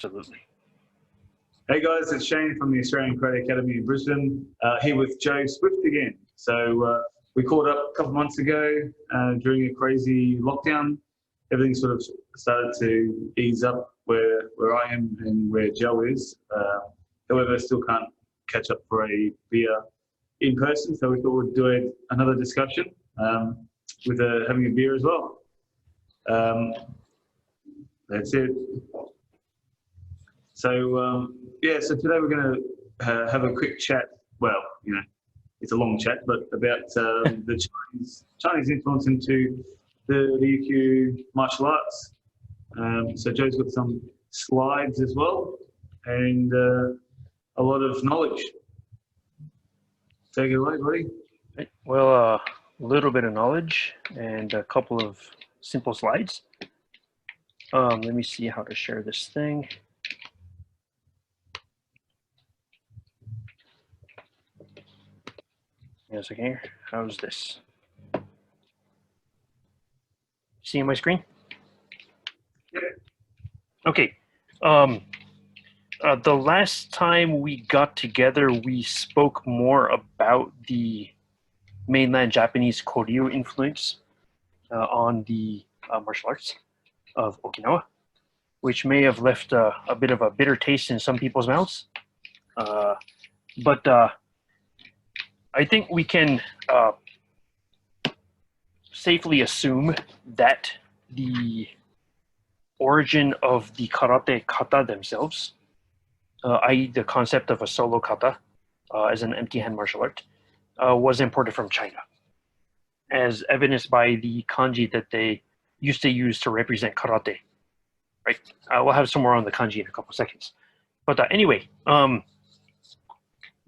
Absolutely. Hey guys, it's Shane from the Australian Karate Academy in Brisbane, here with Joe Swift again. So we caught up a couple of months ago during a crazy lockdown. Everything sort of started to ease up where I am and where Joe is. However, still can't catch up for a beer in person, so we thought we'd do another discussion with having a beer as well. That's it. So so today we're going to have a quick chat. Well, it's a long chat, but about the Chinese influence into the Ryukyu martial arts. So Joe's got some slides as well, and a lot of knowledge. Take it away, buddy. Well, a little bit of knowledge and a couple of simple slides. Let me see how to share this thing. Yes, I can hear. How's this? Seeing my screen? Yeah. Okay. The last time we got together, we spoke more about the mainland Japanese Koryu influence on the martial arts of Okinawa, which may have left a bit of a bitter taste in some people's mouths. But I think we can safely assume that the origin of the karate kata themselves, i.e. the concept of a solo kata as an empty hand martial art, was imported from China, as evidenced by the kanji that they used to use to represent karate. Right? We'll have some more on the kanji in a couple of seconds. But anyway,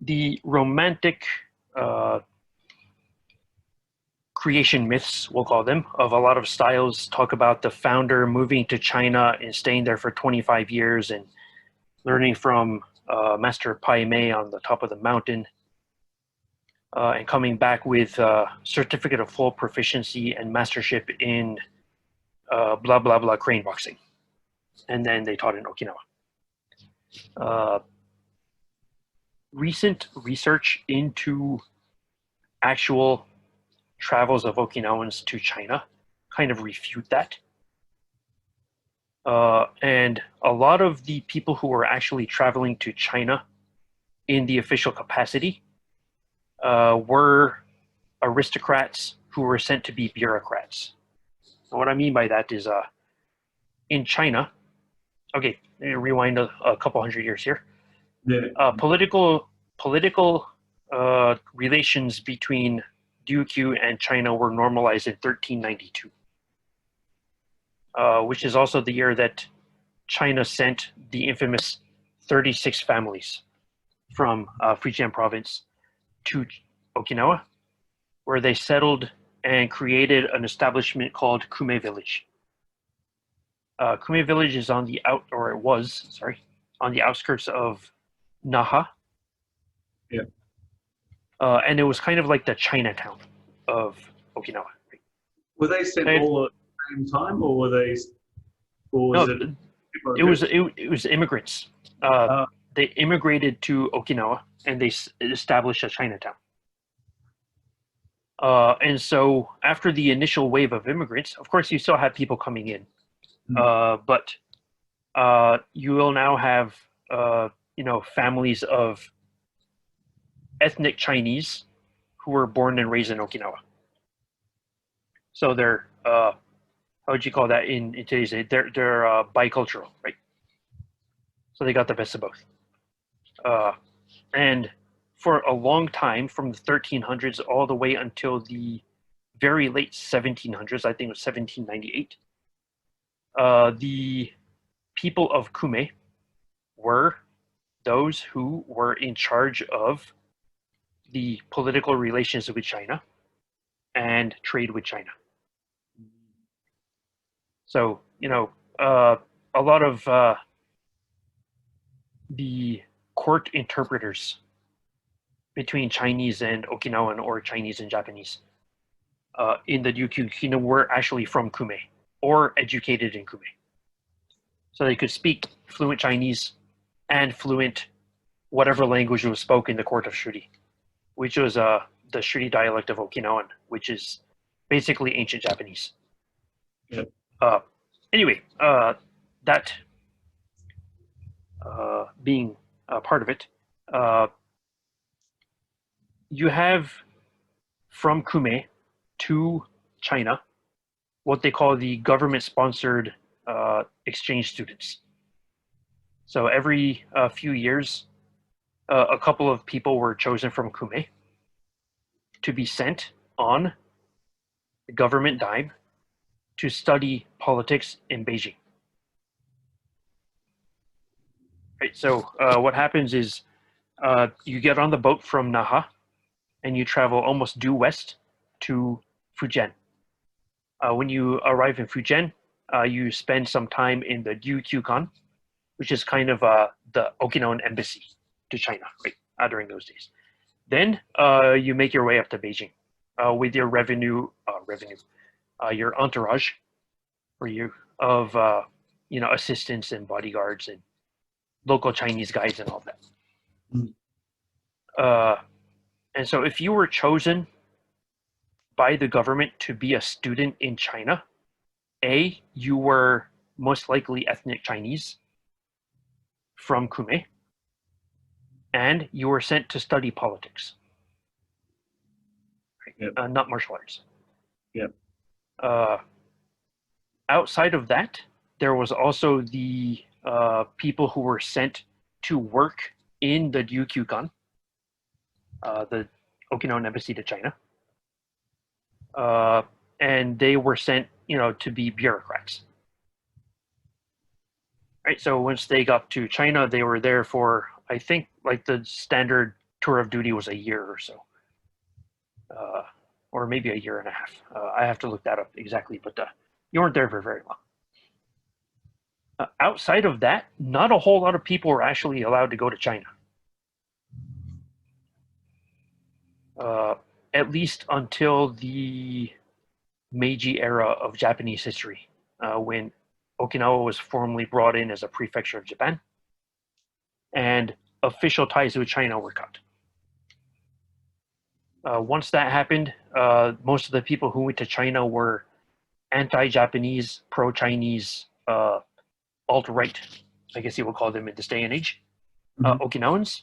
the romantic creation myths, we'll call them, of a lot of styles talk about the founder moving to China and staying there for 25 years and learning from Master Pai Mei on the top of the mountain and coming back with a certificate of full proficiency and mastership in blah, blah, blah crane boxing. And then they taught in Okinawa. Recent research into actual travels of Okinawans to China kind of refute that. And a lot of the people who were actually traveling to China in the official capacity were aristocrats who were sent to be bureaucrats. And what I mean by that is in China, okay, rewind a couple hundred years here. Yeah. Political relations between Ryukyu and China were normalized in 1392, which is also the year that China sent the infamous 36 families from Fujian province to Okinawa, where they settled and created an establishment called Kume Village. Kume Village is on the on the outskirts of Naha. Yeah. And it was kind of like the Chinatown of Okinawa. Right? Were they sent all at the same time, or were they? Or was it was immigrants. They immigrated to Okinawa and they established a Chinatown. And so after the initial wave of immigrants, of course, you still have people coming in, but you will now have families of ethnic Chinese who were born and raised in Okinawa. So they're how would you call that in today's day? They're bicultural, right? So they got the best of both. And for a long time, from the 1300s all the way until the very late 1700s, I think it was 1798, the people of Kume were those who were in charge of the political relations with China and trade with China. So, a lot of the court interpreters between Chinese and Okinawan, or Chinese and Japanese, in the Ryukyu Kingdom were actually from Kume or educated in Kume. So they could speak fluent Chinese and fluent whatever language was spoken in the court of Shuri, which was the Shuri dialect of Okinawan, which is basically ancient Japanese. Yep. Anyway, that being part of it, you have from Kume to China what they call the government-sponsored exchange students. So every few years, a couple of people were chosen from Kume to be sent on government dime to study politics in Beijing. Right. So what happens is you get on the boat from Naha, and you travel almost due west to Fujian. When you arrive in Fujian, you spend some time in the Ryukyukan, which is kind of the Okinawan embassy to China, right? During those days. Then you make your way up to Beijing with your your entourage for you of assistants and bodyguards and local Chinese guides and all that. And so if you were chosen by the government to be a student in China, you were most likely ethnic Chinese from Kume, and you were sent to study politics, Yep. Not martial arts. Yep. Outside of that, there was also the people who were sent to work in the Ryukyukan, the Okinawan embassy to China, and they were sent, to be bureaucrats. Right. So once they got to China, they were there for, I think, like the standard tour of duty was a year or so, or maybe a year and a half. I have to look that up exactly, but you weren't there for very long. Outside of that, not a whole lot of people were actually allowed to go to China. At least until the Meiji era of Japanese history, when Okinawa was formally brought in as a prefecture of Japan, and official ties with China were cut. Once that happened, most of the people who went to China were anti-Japanese, pro-Chinese, alt-right, I guess you would call them in this day and age, Okinawans,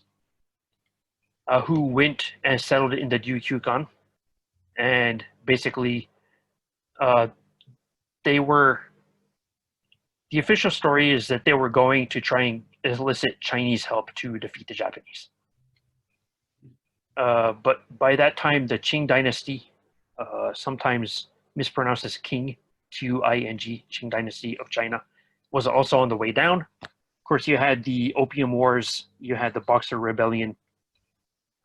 who went and settled in the Ryukyukan, and basically the official story is that they were going to try and elicit Chinese help to defeat the Japanese. But by that time, the Qing dynasty, sometimes mispronounced as King, Qing, Qing dynasty of China, was also on the way down. Of course, you had the Opium Wars, you had the Boxer Rebellion,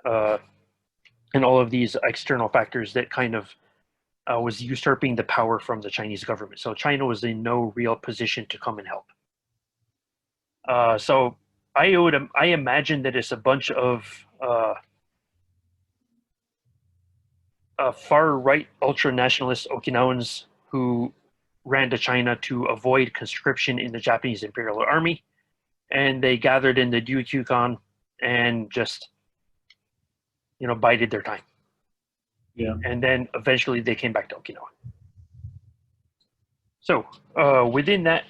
and all of these external factors that kind of was usurping the power from the Chinese government. So China was in no real position to come and help. So I imagine that it's a bunch of far-right ultra-nationalist Okinawans who ran to China to avoid conscription in the Japanese Imperial Army, and they gathered in the Ryukyukan and just, bided their time. Yeah. And then eventually they came back to Okinawa. So within that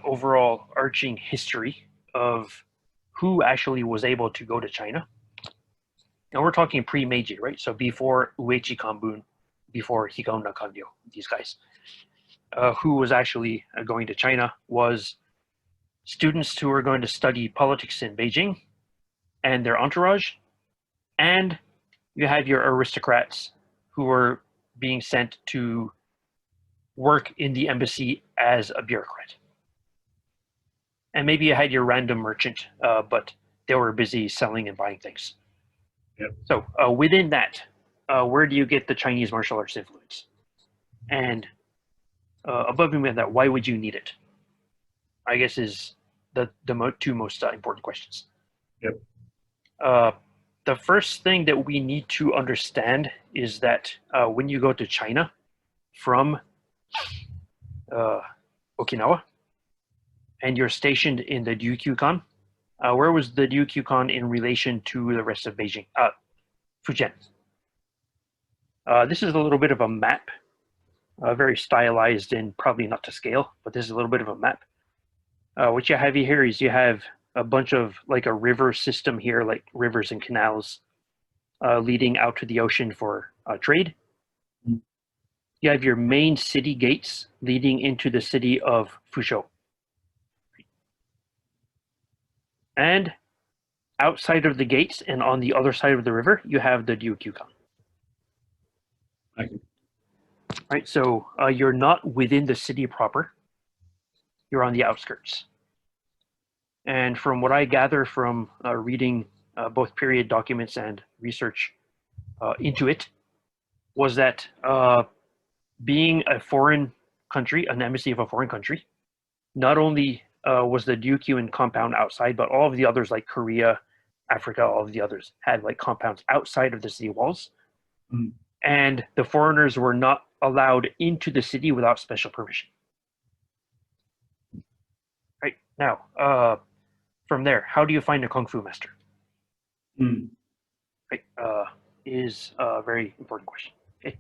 overall arching history of who actually was able to go to China, and we're talking pre-Meiji, right? So before Uechi Kanbun, before Higaonna Kanryo, these guys, who was actually going to China was students who were going to study politics in Beijing and their entourage, and you had your aristocrats who were being sent to work in the embassy as a bureaucrat. And maybe you had your random merchant, but they were busy selling and buying things. Yep. So within that, where do you get the Chinese martial arts influence? And above and beyond that, why would you need it? I guess is the two most important questions. Yep. The first thing that we need to understand is that when you go to China from Okinawa, and you're stationed in the Ryukyukan. Where was the Ryukyukan in relation to the rest of Beijing? Fujian. This is a little bit of a map, very stylized and probably not to scale, but this is a little bit of a map. What you have here is you have a bunch of like a river system here, like rivers and canals leading out to the ocean for trade. You have your main city gates leading into the city of Fuzhou. And outside of the gates and on the other side of the river, you have the Ryukyukan. Okay. Right, so you're not within the city proper. You're on the outskirts. And from what I gather from reading both period documents and research into it, was that being a foreign country, an embassy of a foreign country, not only was the Ryukyuan compound outside, but all of the others like Korea, Africa, all of the others had like compounds outside of the city walls. Mm. And the foreigners were not allowed into the city without special permission. Right, now, from there, how do you find a Kung Fu master? Mm. Right, is a very important question. Okay.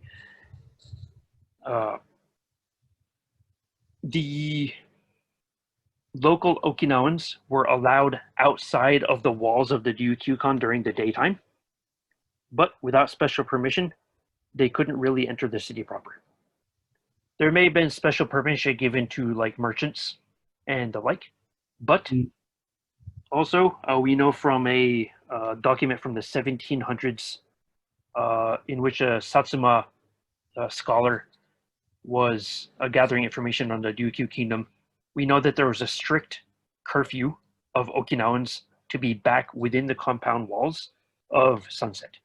The local Okinawans were allowed outside of the walls of the Ryukyukan during the daytime, but without special permission, they couldn't really enter the city proper. There may have been special permission given to like merchants and the like, but also we know from a document from the 1700s in which a Satsuma scholar was gathering information on the Ryukyu Kingdom. We know that there was a strict curfew of Okinawans to be back within the compound walls of sunset.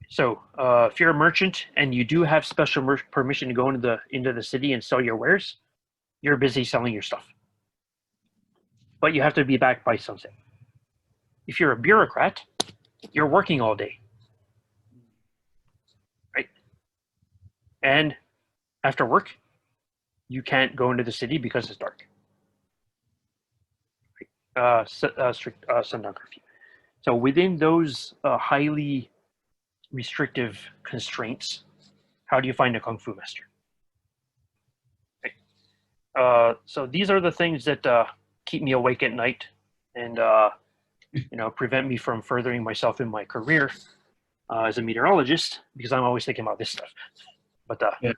So if you're a merchant and you do have special permission to go into the city and sell your wares, you're busy selling your stuff. But you have to be back by sunset. If you're a bureaucrat, you're working all day. Right? And after work, you can't go into the city because it's dark. Strict sundown curfew. So within those highly restrictive constraints, how do you find a Kung Fu master? Okay. So these are the things that keep me awake at night and prevent me from furthering myself in my career as a meteorologist, because I'm always thinking about this stuff. But yeah.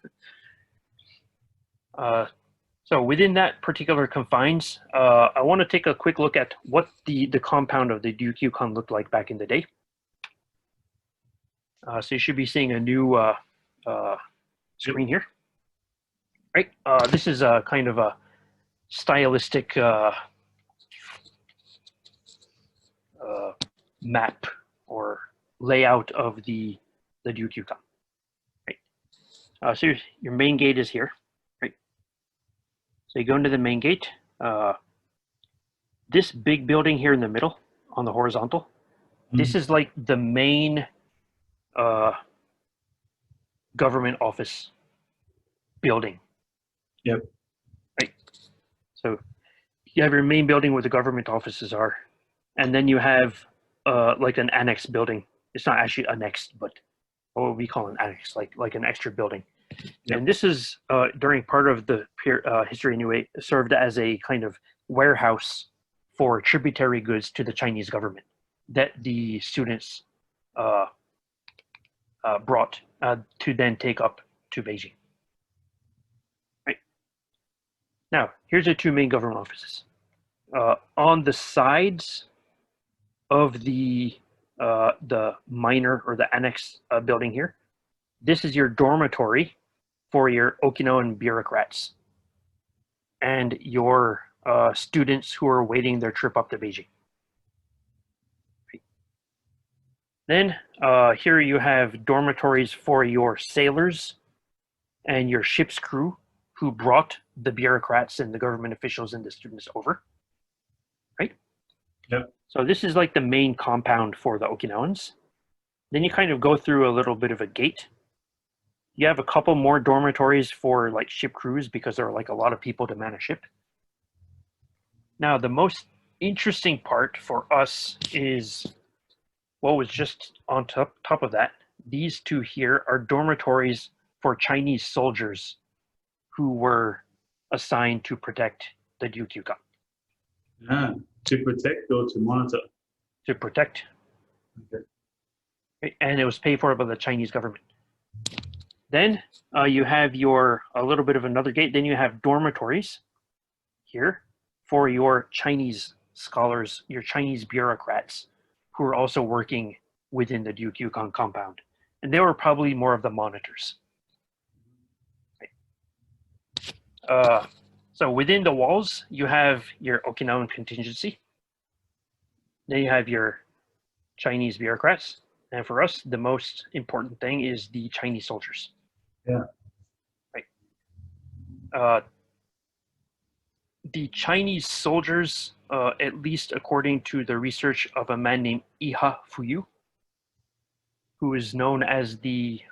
So within that particular confines, I want to take a quick look at what the compound of the Ryukyukan looked like back in the day. So you should be seeing a new screen here. Right. This is a kind of a stylistic map or layout of the Ryukyukan. Right. So your main gate is here. Right. So you go into the main gate. This big building here in the middle on the horizontal, this is like the main government office building. Yep. Right. So you have your main building where the government offices are, and then you have like an annex building. It's not actually annexed, but what we call an annex, like an extra building. Yep. And this is during part of the history anyway, served as a kind of warehouse for tributary goods to the Chinese government that the students brought to then take up to Beijing. Right. Now, here's the two main government offices. On the sides of the minor or the annex building here, this is your dormitory for your Okinawan bureaucrats and your students who are waiting their trip up to Beijing. Then here you have dormitories for your sailors and your ship's crew who brought the bureaucrats and the government officials and the students over, right? Yep. So this is like the main compound for the Okinawans. Then you kind of go through a little bit of a gate, You have a couple more dormitories for like ship crews because there are like a lot of people to man a ship. Now, the most interesting part for us is what was just on top of that. These two here are dormitories for Chinese soldiers who were assigned to protect the Ryukyukan. Ah, to protect or to monitor? To protect. Okay. And it was paid for by the Chinese government. Then you have a little bit of another gate. Then you have dormitories here for your Chinese scholars, your Chinese bureaucrats who are also working within the Ryukyukan compound. And they were probably more of the monitors. So within the walls, you have your Okinawan contingency. Then you have your Chinese bureaucrats. And for us, the most important thing is the Chinese soldiers. Yeah. Right. The Chinese soldiers, at least according to the research of a man named Iha Fuyu, who is known as the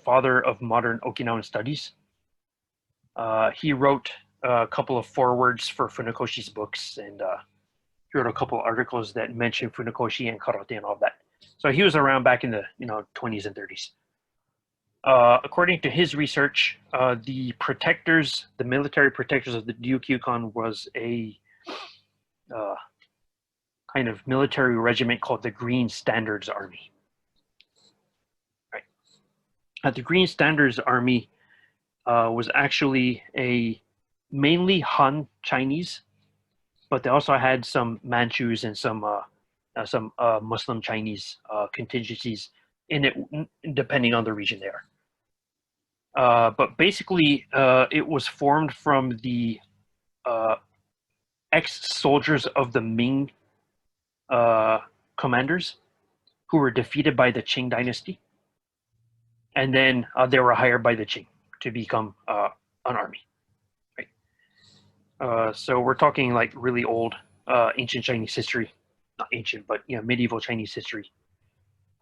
father of modern Okinawan studies. He wrote a couple of forewords for Funakoshi's books, and he wrote a couple of articles that mention Funakoshi and karate and all that. So he was around back in the 20s and 30s. According to his research, the military protectors of the Ryukyukan was a kind of military regiment called the Green Standards Army. Right. The Green Standards Army was actually mainly Han Chinese, but they also had some Manchus and some Muslim Chinese contingencies in it, depending on the region they are. But basically, it was formed from the ex-soldiers of the Ming commanders who were defeated by the Qing dynasty. And then they were hired by the Qing to become an army. Right? So we're talking like really old ancient Chinese history. Not ancient, but medieval Chinese history.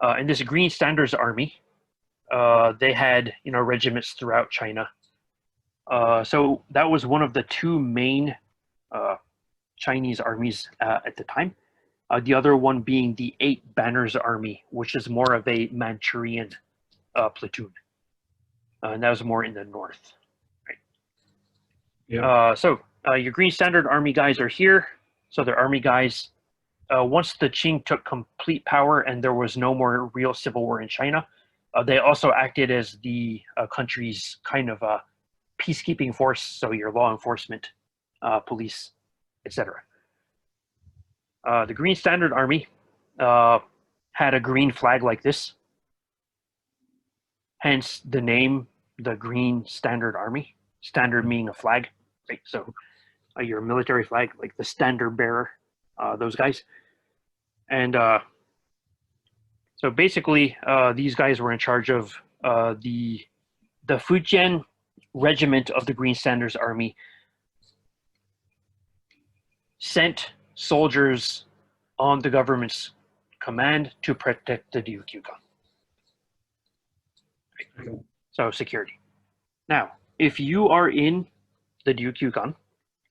And this Green Standards Army, they had regiments throughout China. So that was one of the two main Chinese armies at the time. The other one being the Eight Banners Army, which is more of a Manchurian platoon, and that was more in the north. Right. Yeah. So your Green Standard Army guys are here. So they're army guys. Once the Qing took complete power and there was no more real civil war in China, they also acted as the country's kind of peacekeeping force, so your law enforcement, police, etc. The Green Standard Army had a green flag like this, hence the name, the Green Standard Army. Standard meaning a flag, right? So your military flag, like the standard bearer, those guys. And so basically, these guys were in charge of the Fujian regiment of the Green Standards Army. Sent soldiers on the government's command to protect the Ryukyukan. Okay. So security. Now, if you are in the Ryukyukan,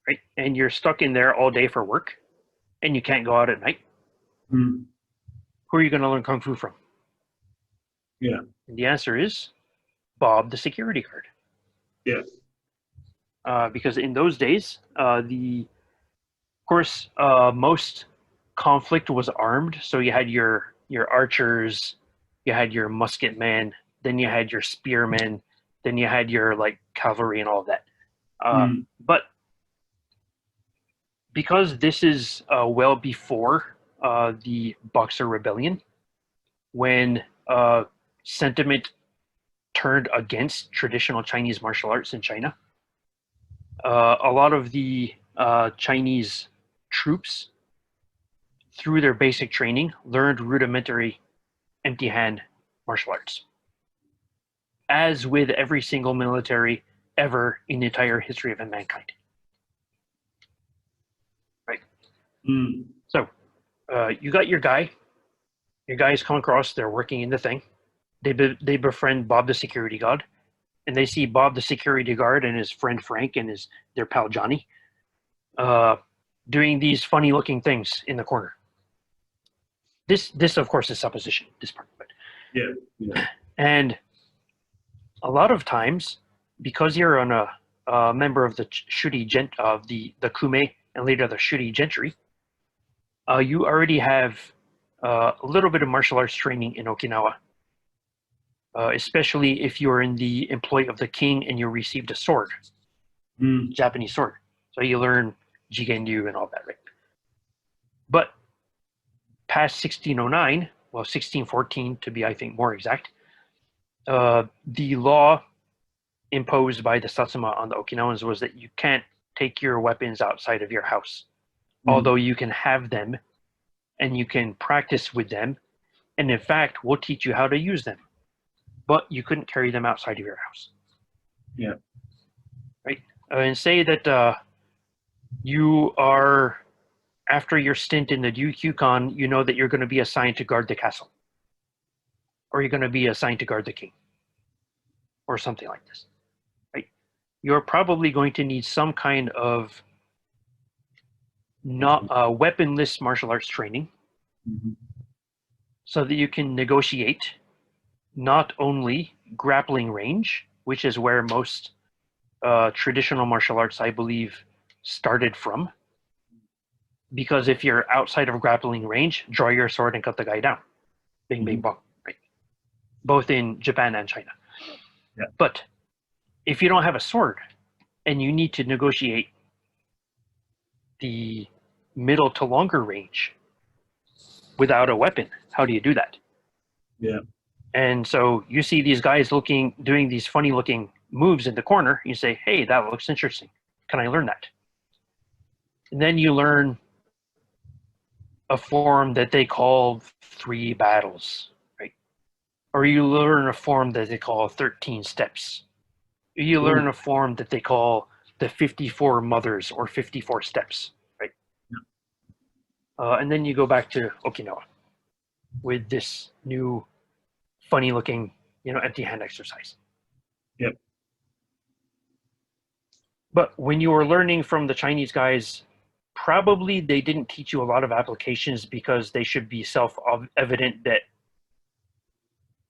right, and you're stuck in there all day for work, and you can't go out at night, who are you going to learn Kung Fu from? Yeah. And the answer is Bob, the security guard. Yes. Because in those days, of course, most conflict was armed. So you had your archers, you had your musket men, then you had your spearmen, then you had your like cavalry and all of that. But because this is well before the Boxer Rebellion, when sentiment turned against traditional Chinese martial arts in China, a lot of the Chinese troops, through their basic training, learned rudimentary empty hand martial arts. As with every single military ever in the entire history of mankind. Right? So you got your guys come across, they're working in the thing. They befriend Bob the security guard, and they see Bob the security guard and his friend Frank and their pal Johnny doing these funny looking things in the corner. This of course is supposition, this part of it. Yeah. And a lot of times, because you're on a member of the the kume and later the shuri gentry, you already have a little bit of martial arts training in Okinawa, especially if you're in the employ of the king and you received a sword, Japanese sword. So you learn jigenryu and all that, right? But past 1609, well, 1614 to be, I think, more exact, the law imposed by the Satsuma on the Okinawans was that you can't take your weapons outside of your house, although you can have them and you can practice with them, and in fact, we'll teach you how to use them, but you couldn't carry them outside of your house. Yeah. Right? And say that you are, after your stint in the Ryukyukan, you know that you're going to be assigned to guard the castle, or you're going to be assigned to guard the king, or something like this. Right? You're probably going to need some kind of weaponless martial arts training, so that you can negotiate not only grappling range, which is where most traditional martial arts, I believe, started from. Because if you're outside of grappling range, draw your sword and cut the guy down. Bing, bing, bong. Right? Both in Japan and China. Yeah. But if you don't have a sword and you need to negotiate the middle to longer range without a weapon, how do you do that? Yeah. And so you see these guys doing these funny looking moves in the corner. You say, hey, that looks interesting. Can I learn that? And then you learn a form that they call 3 battles, right? Or you learn a form that they call 13 steps. You learn a form that they call the 54 mothers or 54 steps, right? Yeah. And then you go back to Okinawa with this new funny looking, empty hand exercise. Yep. But when you were learning from the Chinese guys, probably they didn't teach you a lot of applications because they should be self-evident that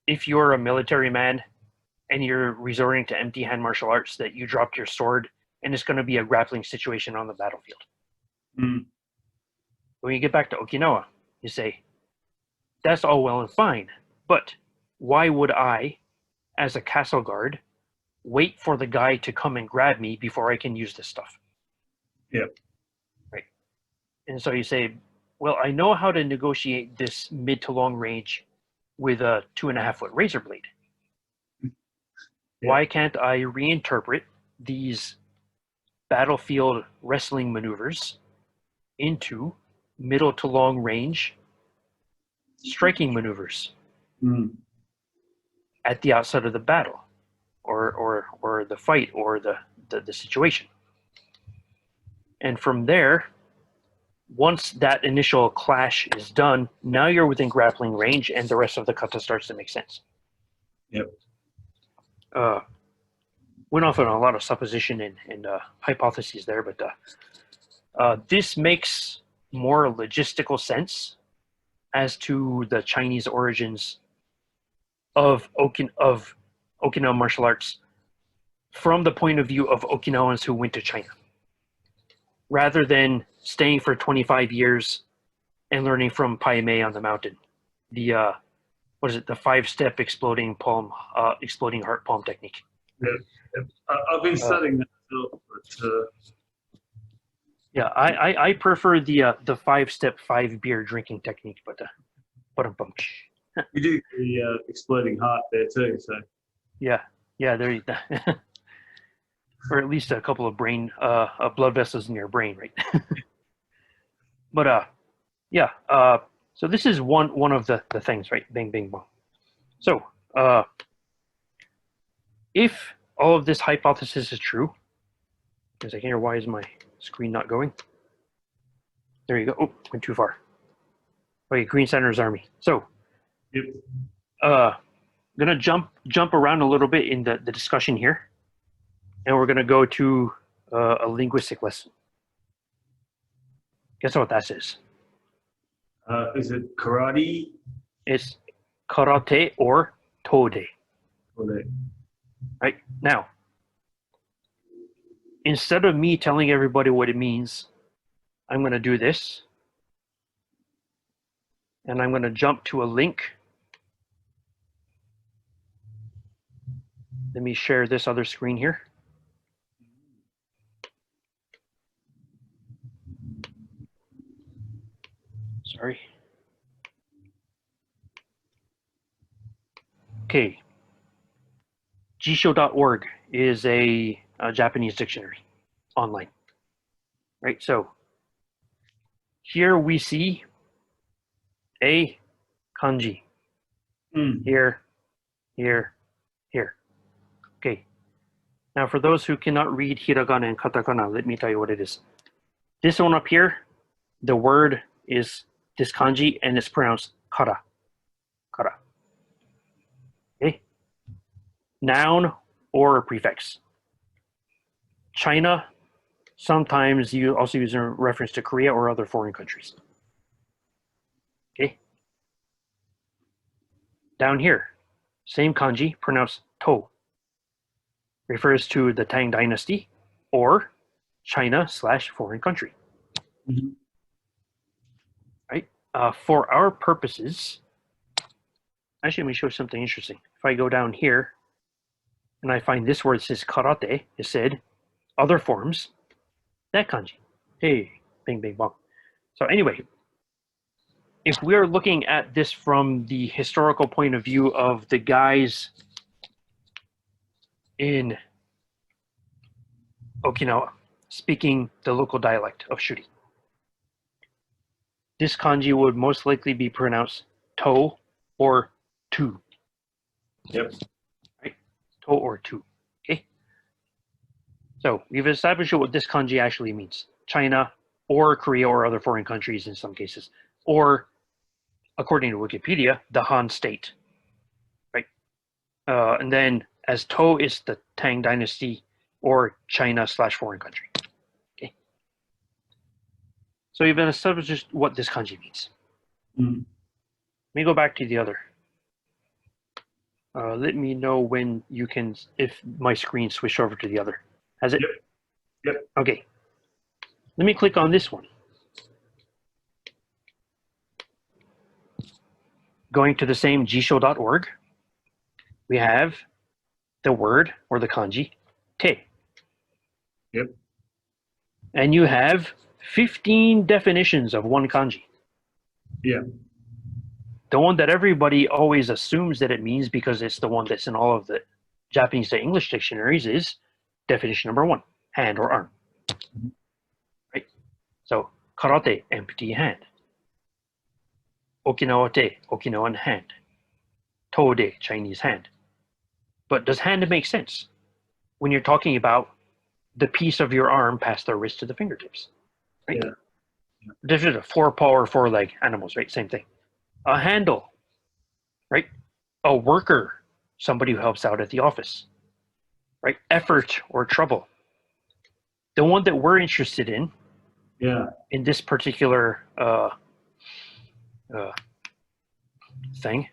if you're a military man and you're resorting to empty hand martial arts, that you dropped your sword and it's going to be a grappling situation on the battlefield. When you get back to Okinawa, you say, that's all well and fine, but why would I, as a castle guard, wait for the guy to come and grab me before I can use this stuff? Yep. Right. And so you say, well, I know how to negotiate this mid to long range with a 2.5-foot razor blade. Yep. Why can't I reinterpret these battlefield wrestling maneuvers into middle to long range striking maneuvers at the outset of the battle, or the fight, or the situation? And from there, once that initial clash is done, now you're within grappling range, and the rest of the kata starts to make sense. Yep. Went off on a lot of supposition and hypotheses there, but this makes more logistical sense as to the Chinese origins of Okinawan martial arts from the point of view of Okinawans who went to China, rather than staying for 25 years and learning from Pai Mei on the mountain. The 5-step exploding heart palm technique. Yeah. I've been studying that as well, yeah, I prefer the 5-step 5-beer drinking technique, but you do the exploding heart there too, so yeah, there you go. Or at least a couple of blood vessels in your brain, right? But yeah, so this is one of the things, right? Bing, bing, bong. So if all of this hypothesis is true, because I can hear, why is my screen not going? There you go. Oh, went too far. Okay, Green Center's Army. So, yep. I'm going to jump around a little bit in the discussion here, and we're going to go to a linguistic lesson. Guess what that says? Is it karate? It's karate or tode. Right? Now, instead of me telling everybody what it means, I'm going to do this. And I'm going to jump to a link. Let me share this other screen here. Sorry. Okay. Jisho.org is a Japanese dictionary online. Right? So here we see a kanji. Here, here, here. Okay. Now for those who cannot read hiragana and katakana, let me tell you what it is. This one up here, the word is this kanji and it's pronounced kara. Kara. Okay. Noun or prefix. China, sometimes you also use in reference to Korea or other foreign countries. Okay. Down here, same kanji, pronounced to. Refers to the Tang Dynasty or China/foreign country. Right? For our purposes, actually, let me show something interesting. If I go down here and I find this word says karate, it said other forms, that kanji. Hey, bing, bing, bong. So anyway, if we're looking at this from the historical point of view of the guys in Okinawa speaking the local dialect of Shuri, this kanji would most likely be pronounced to or tu. Yep. Right? To or tu. Okay. So we've established what this kanji actually means. China or Korea or other foreign countries in some cases. Or, according to Wikipedia, the Han state. Right? And then as to is the Tang Dynasty or China/foreign country. Okay. So you've established what this kanji means. Let me go back to the other. Let me know when you can, if my screen switched over to the other. Has it? Yep. Okay. Let me click on this one. Going to the same jisho.org, we have the word or the kanji te. Yep. And you have 15 definitions of one kanji. Yeah. The one that everybody always assumes that it means because it's the one that's in all of the Japanese to English dictionaries is definition number 1, hand or arm. Right? So karate, empty hand. Okinawa te, Okinawan hand. Tode, Chinese hand. But does hand make sense when you're talking about the piece of your arm past the wrist to the fingertips? Right? Yeah. This is a 4-paw or 4-leg animals, right? Same thing. A handle, right? A worker, somebody who helps out at the office, right? Effort or trouble. The one that we're interested in this particular thing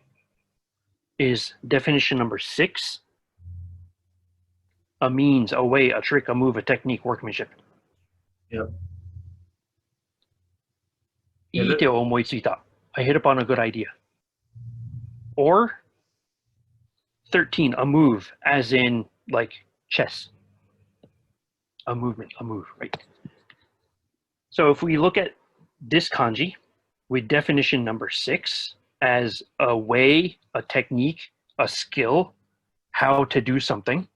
is definition number 6. A means, a way, a trick, a move, a technique, workmanship. Yep. Iite o omoitsuita. I hit upon a good idea. Or 13, a move, as in like chess. A movement, a move, right? So if we look at this kanji with definition number 6 as a way, a technique, a skill, how to do something.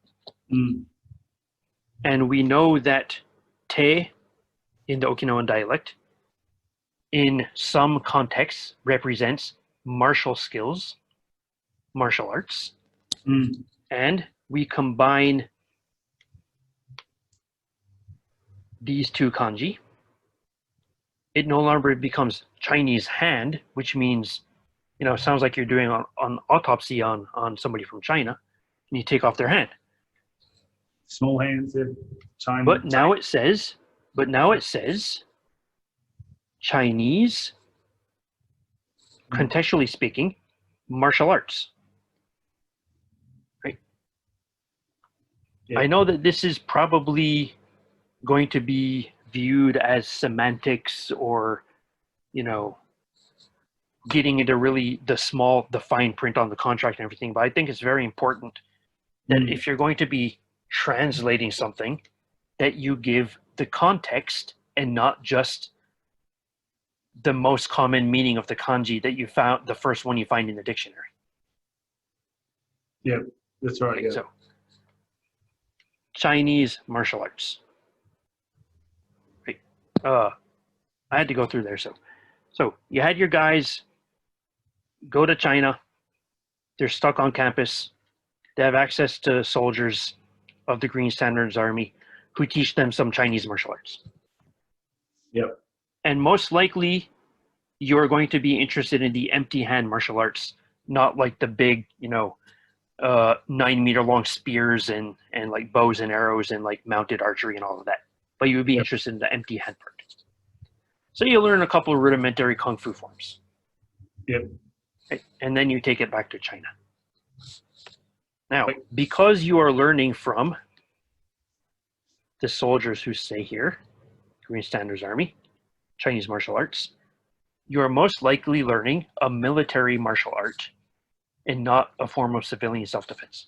And we know that te in the Okinawan dialect in some contexts represents martial skills, martial arts. And we combine these two kanji. It no longer becomes Chinese hand, which means sounds like you're doing on autopsy on somebody from China, and you take off their hand. Small hands, yeah. But now it says Chinese, contextually speaking, martial arts. Right? Yeah. I know that this is probably going to be viewed as semantics or, getting into really the fine print on the contract and everything. But I think it's very important that if you're going to be translating something, that you give the context and not just the most common meaning of the kanji that you found, the first one you find in the dictionary. Yeah, that's right. Okay, yeah. So, Chinese martial arts. Right. I had to go through there. So you had your guys go to China. They're stuck on campus. They have access to soldiers of the Green Standards Army who teach them some Chinese martial arts. Yep. And most likely, you're going to be interested in the empty hand martial arts, not like the big, 9-meter long spears and like bows and arrows and like mounted archery and all of that. But you would be interested in the empty hand part. So you learn a couple of rudimentary kung fu forms. Yep. Okay? And then you take it back to China. Now, because you are learning from the soldiers who stay here, Green Standards Army, Chinese martial arts, you are most likely learning a military martial art and not a form of civilian self-defense.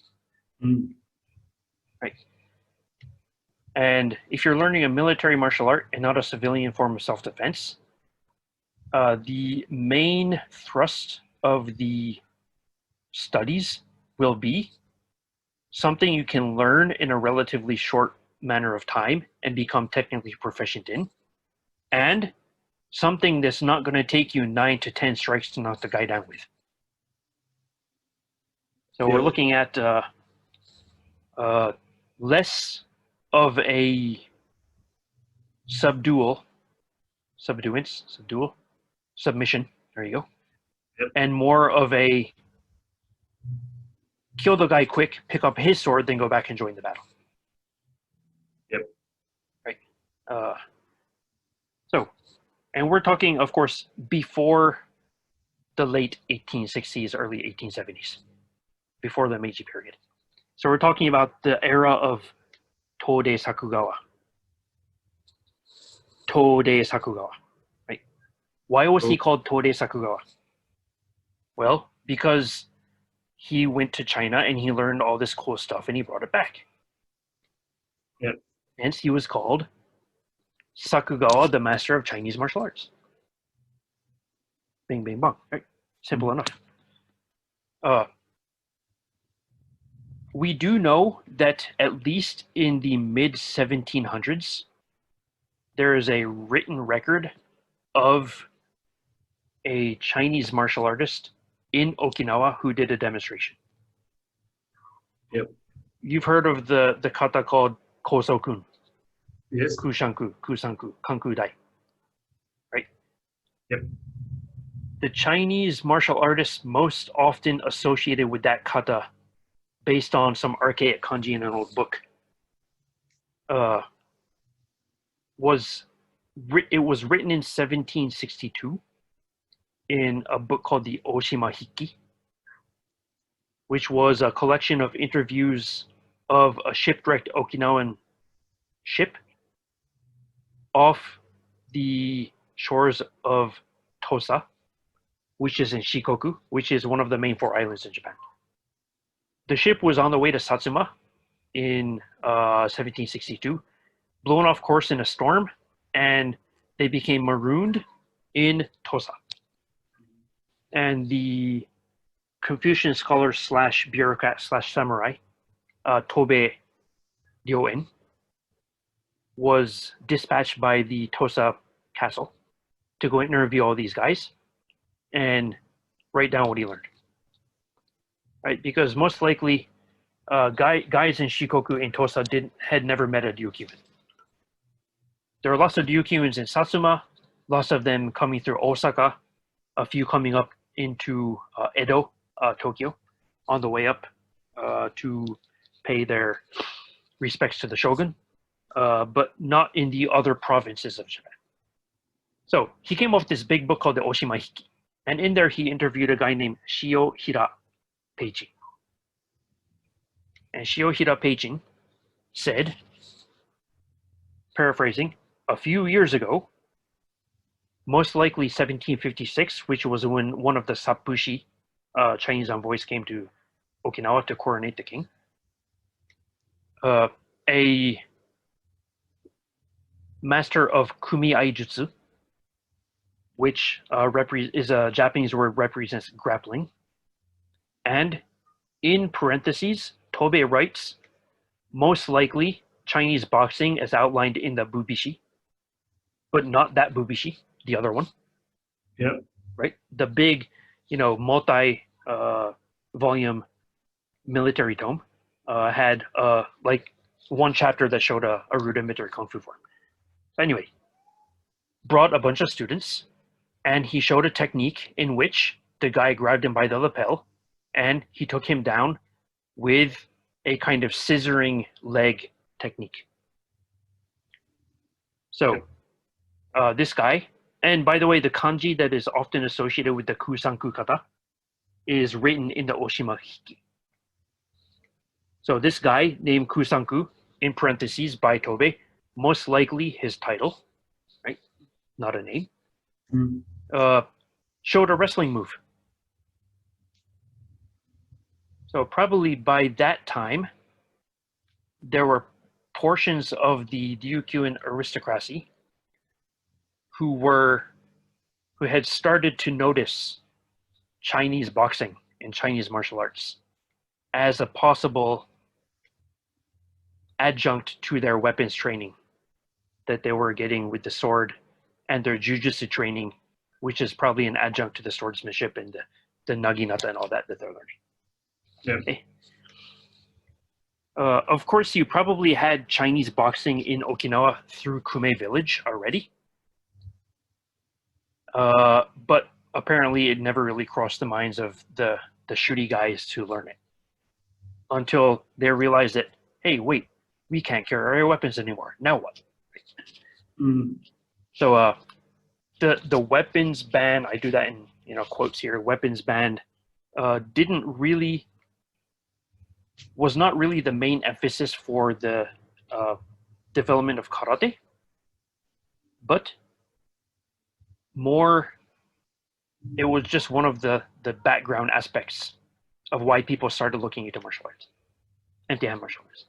Right. And if you're learning a military martial art and not a civilian form of self-defense, the main thrust of the studies will be something you can learn in a relatively short manner of time and become technically proficient in, and something that's not going to take you 9 to 10 strikes to knock the guy down with. So we're looking at less of a submission, there you go, and more of a kill the guy quick, pick up his sword, then go back and join the battle. Yep. Right. And we're talking, of course, before the late 1860s, early 1870s, before the Meiji period. So we're talking about the era of Tode Sakugawa. Right? Why was he called Tode Sakugawa? Well, because he went to China and he learned all this cool stuff and he brought it back. Yep. Hence, he was called Sakugawa, the master of Chinese martial arts. Bing, bing, bong. Right? Simple enough. We do know that at least in the mid-1700s, there is a written record of a Chinese martial artist in Okinawa who did a demonstration. Yep. You've heard of the kata called Kosokun. Yes. Kushanku, Kusanku, Kanku Dai. Right? Yep. The Chinese martial artists most often associated with that kata, based on some archaic kanji in an old book, was written in 1762 in a book called the Oshima Hikki, which was a collection of interviews of a shipwrecked Okinawan ship off the shores of Tosa, which is in Shikoku, which is one of the main 4 islands in Japan. The ship was on the way to Satsuma in 1762, blown off course in a storm, and they became marooned in Tosa. And the Confucian scholar / bureaucrat / samurai, Tobe Ryoen, was dispatched by the Tosa castle to go interview all these guys and write down what he learned. Right, because most likely, guys in Shikoku and Tosa had never met a Ryukyuan. There are lots of Ryukyuans in Satsuma, lots of them coming through Osaka, a few coming up into Edo, Tokyo, on the way up to pay their respects to the shogun, but not in the other provinces of Japan. So he came up with this big book called the Oshima Hiki, and in there he interviewed a guy named Shiohira Peijin. And Shiohira Peijin said, paraphrasing, a few years ago, most likely 1756, which was when one of the Sappushi Chinese envoys came to Okinawa to coronate the king, a master of Kumiai Jutsu, which is a Japanese word, represents grappling, and in parentheses, Tobe writes, most likely Chinese boxing as outlined in the Bubishi, but not that Bubishi, the other one. Yep. Right? The big, multi-volume military tome had like one chapter that showed a rudimentary kung fu form. Anyway, brought a bunch of students, and he showed a technique in which the guy grabbed him by the lapel, and he took him down with a kind of scissoring leg technique. So this guy, and by the way, the kanji that is often associated with the kusanku kata is written in the Oshima Hiki. So this guy named Kusanku, in parentheses, by Tobe, most likely his title, right? Not a name. Showed a wrestling move. So probably by that time, there were portions of the Ryukyuan aristocracy who had started to notice Chinese boxing and Chinese martial arts as a possible adjunct to their weapons training that they were getting with the sword, and their jujutsu training, which is probably an adjunct to the swordsmanship and the naginata and all that they're learning. Yeah. Okay. Of course, you probably had Chinese boxing in Okinawa through Kume Village already. But apparently it never really crossed the minds of the shooty guys to learn it until they realized that, hey, wait, we can't carry our weapons anymore. Now what? So the weapons ban, I do that in quotes here, weapons ban was not really the main emphasis for the development of karate, but more, it was just one of the background aspects of why people started looking into martial arts, anti-hand martial arts.